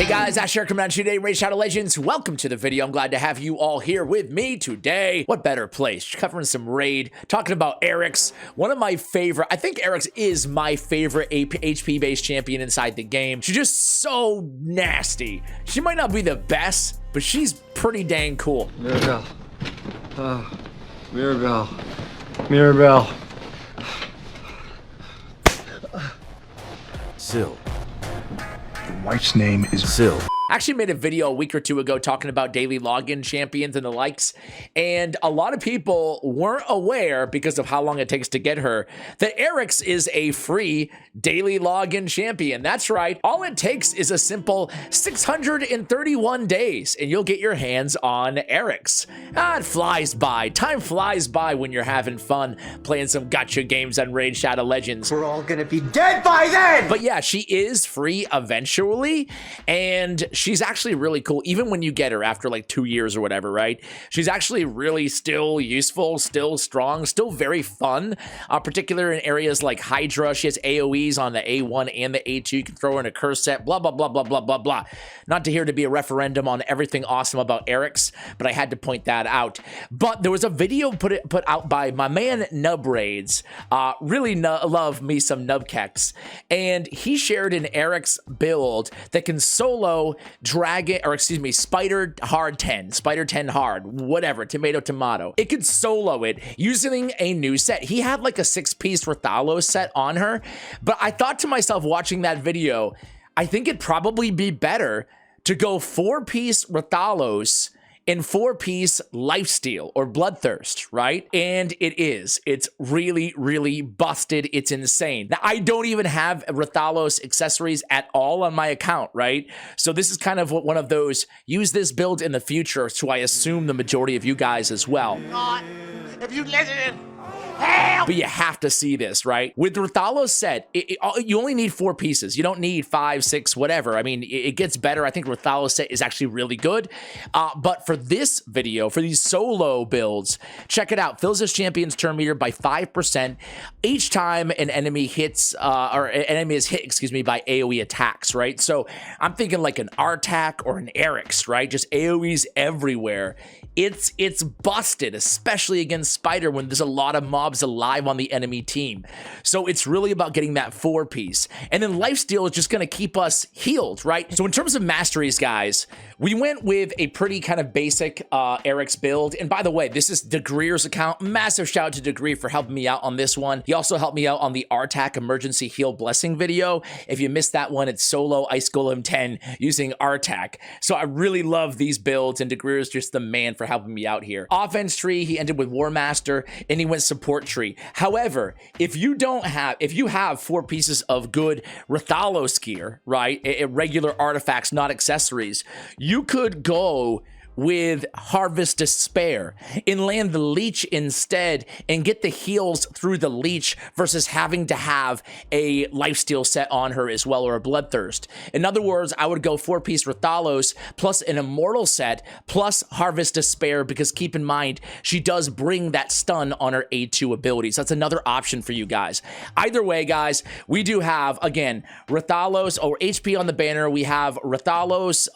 Hey guys, Asher coming at you today, Raid Shadow Legends. Welcome to the video. I'm glad to have you all here with me today. What better place? Covering some raid, talking about Arix, one of my favorite. I think Arix is my favorite HP-based champion inside the game. She's just so nasty. She might not be the best, but she's pretty dang cool. Mirabelle. Mirabelle. Mirabelle. Sil. Wife's name is Sil. Actually made a video a week or two ago talking about daily login champions and the likes, and a lot of people weren't aware, because of how long it takes to get her, that Arix is a free daily login champion. That's right, all it takes is a simple 631 days and you'll get your hands on Arix. It flies by. Time flies by when you're having fun playing some gacha games on Raid Shadow Legends. We're all gonna be dead by then! But yeah, she is free eventually, and she's actually really cool, even when you get her after like 2 years or whatever, right? She's actually really still useful, still strong, still very fun, particularly in areas like Hydra. She has AoEs on the A1 and the A2. You can throw her in a curse set, blah, blah, blah, blah, blah, blah, blah. Not to here to be a referendum on everything awesome about Arix, but I had to point that out. But there was a video put out by my man Nub Raids. Really love me some Nubkex. And he shared an Arix build that can solo Dragon, or excuse me, Spider Hard 10, Spider 10 Hard, whatever, tomato. It could solo it using a new set. He had like a 6-piece Rathalos set on her, but I thought to myself watching that video, I think it'd probably be better to go 4-piece Rathalos in 4-piece Lifesteal or Bloodthirst, right? And it is. It's really, really busted. It's insane. Now, I don't even have Rathalos accessories at all on my account, right? So this is kind of one of those, use this build in the future, so I assume the majority of you guys as well. God, if you let it in. But you have to see this, right? With Rathalos set, you only need 4 pieces. You don't need 5, 6, whatever. I mean, it gets better. I think Rathalos set is actually really good. But for this video, for these solo builds, check it out. Fills his champion's turn meter by 5% each time an enemy hits, or an enemy is hit, excuse me, by AoE attacks, right? So I'm thinking like an Artac or an Arix, right? Just AoEs everywhere. It's busted, especially against Spider when there's a lot of mobs alive on the enemy team. So it's really about getting that 4-piece. And then Lifesteal is just going to keep us healed, right? So in terms of masteries, guys, we went with a pretty kind of basic Arix build. And by the way, this is DaGreer's account. Massive shout out to DaGreer for helping me out on this one. He also helped me out on the Artac Emergency Heal Blessing video. If you missed that one, it's solo Ice Golem 10 using Artac. So I really love these builds, and DaGreer is just the man for helping me out here. Offense tree, he ended with War Master, and he went support tree. However, if you have 4 pieces of good Rathalos gear, right, regular artifacts, not accessories, you could go with Harvest Despair and land the Leech instead and get the heals through the Leech versus having to have a Lifesteal set on her as well, or a Bloodthirst. In other words, I would go 4-piece Rathalos plus an Immortal set plus Harvest Despair, because keep in mind, she does bring that stun on her A2 abilities. That's another option for you guys. Either way, guys, we do have, again, Rathalos or HP on the banner. We have Rathalos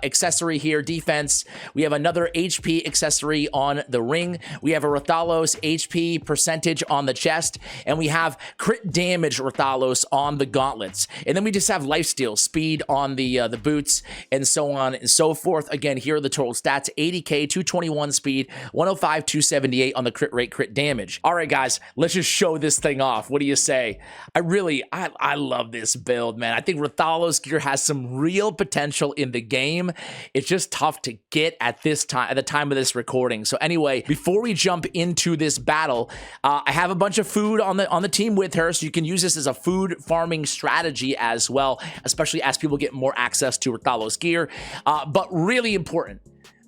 accessory here, defense. We have another HP accessory on the ring. We have a Rathalos HP percentage on the chest, and we have crit damage Rathalos on the gauntlets. And then we just have lifesteal, speed on the boots, and so on and so forth. Again, here are the total stats: 80k, 221 speed, 105, 278 on the crit rate, crit damage. All right, guys, let's just show this thing off. What do you say? I love this build, man. I think Rathalos gear has some real potential in the game. It's just tough to get at this time, at the time of this recording. So anyway, before we jump into this battle, I have a bunch of food on the team with her, so you can use this as a food farming strategy as well, especially as people get more access to Rathalos gear. But really important,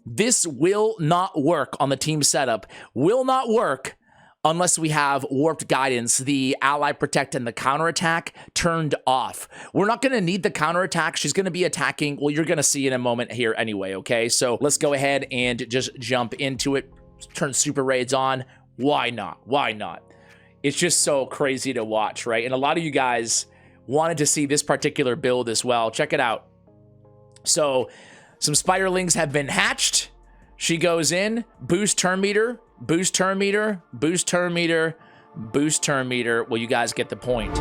this will not work on the team setup. Will not work unless we have Warped Guidance, the Ally Protect, and the Counterattack turned off. We're not going to need the Counterattack. She's going to be attacking. Well, you're going to see in a moment here anyway, okay? So let's go ahead and just jump into it. Turn Super Raids on. Why not? Why not? It's just so crazy to watch, right? And a lot of you guys wanted to see this particular build as well. Check it out. So some spiderlings have been hatched. She goes in, boost turn meter, boost turn meter, boost turn meter, boost turn meter. Well, you guys get the point.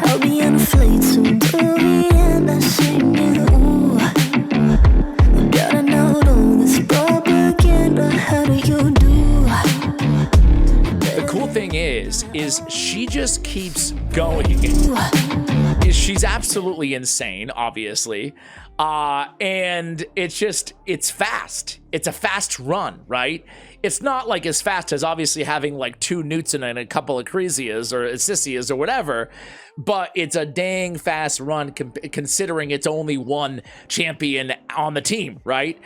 I'll be on a flight soon to the end. I sing you. Gotta know all this propaganda. How do you do? The cool thing is she just keeps going. She's absolutely insane, obviously. And it's fast. It's a fast run, right? It's not like as fast as obviously having like 2 Newts and a couple of Cresias or Sissias or whatever, but it's a dang fast run considering it's only one champion on the team, right?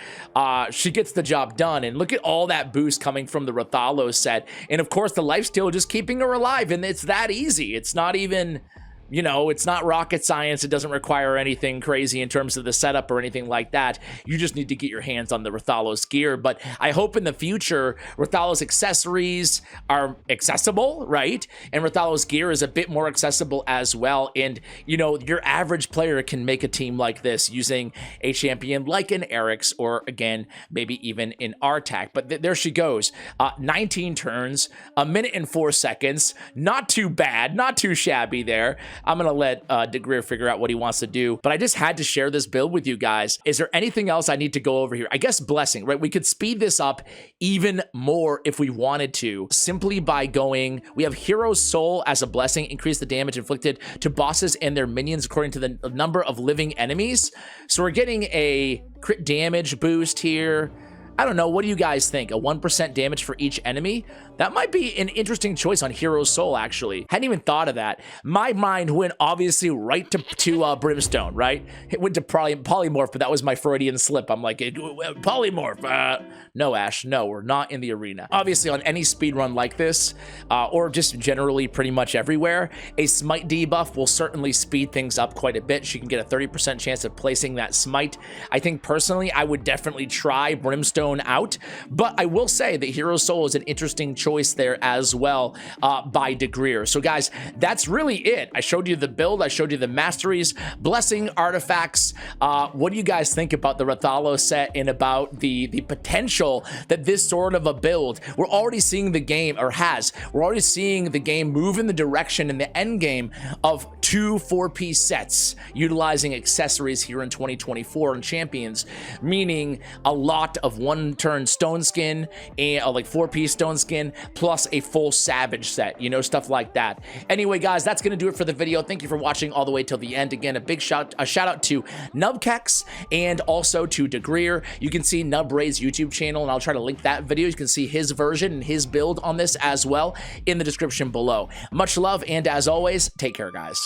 She gets the job done, and look at all that boost coming from the Rathalos set, and of course the lifesteal just keeping her alive, and it's that easy. It's not even... You know, it's not rocket science. It doesn't require anything crazy in terms of the setup or anything like that. You just need to get your hands on the Rathalos gear. But I hope in the future, Rathalos accessories are accessible, right? And Rathalos gear is a bit more accessible as well. And, you know, your average player can make a team like this using a champion like an Arix or, again, maybe even an Artac. But there she goes. 19 turns, 1 minute and 4 seconds. Not too bad. Not too shabby there. I'm going to let DaGreer figure out what he wants to do, but I just had to share this build with you guys. Is there anything else I need to go over here? I guess Blessing, right? We could speed this up even more if we wanted to, simply by going, we have Hero's Soul as a blessing, increase the damage inflicted to bosses and their minions according to the number of living enemies. So we're getting a crit damage boost here. I don't know. What do you guys think? A 1% damage for each enemy? That might be an interesting choice on Hero's Soul, actually. Hadn't even thought of that. My mind went obviously right to Brimstone, right? It went to Polymorph, but that was my Freudian slip. I'm like, Polymorph. No, Ash, no, we're not in the arena. Obviously, on any speedrun like this, or just generally pretty much everywhere, a Smite debuff will certainly speed things up quite a bit. She can get a 30% chance of placing that Smite. I think personally, I would definitely try Brimstone out, but I will say that Hero's Soul is an interesting choice there as well by DaGreer. So guys, that's really it. I showed you the build, I showed you the masteries, blessing, artifacts. What do you guys think about the Rathalos set and about the potential that this sort of a build, we're already seeing the game, or we're already seeing the game move in the direction in the end game of 2 4-piece sets utilizing accessories here in 2024 on Champions, meaning a lot of 1-turn stone skin and like 4-piece stone skin plus a full Savage set, you know, stuff like that. Anyway, guys, that's gonna do it for the video. Thank you for watching all the way till the end. Again, a big shout out to Nubkex and also to DaGreer. You can see Nubray's YouTube channel, and I'll try to link that video. You can see his version and his build on this as well in the description below. Much love, and as always, take care, guys.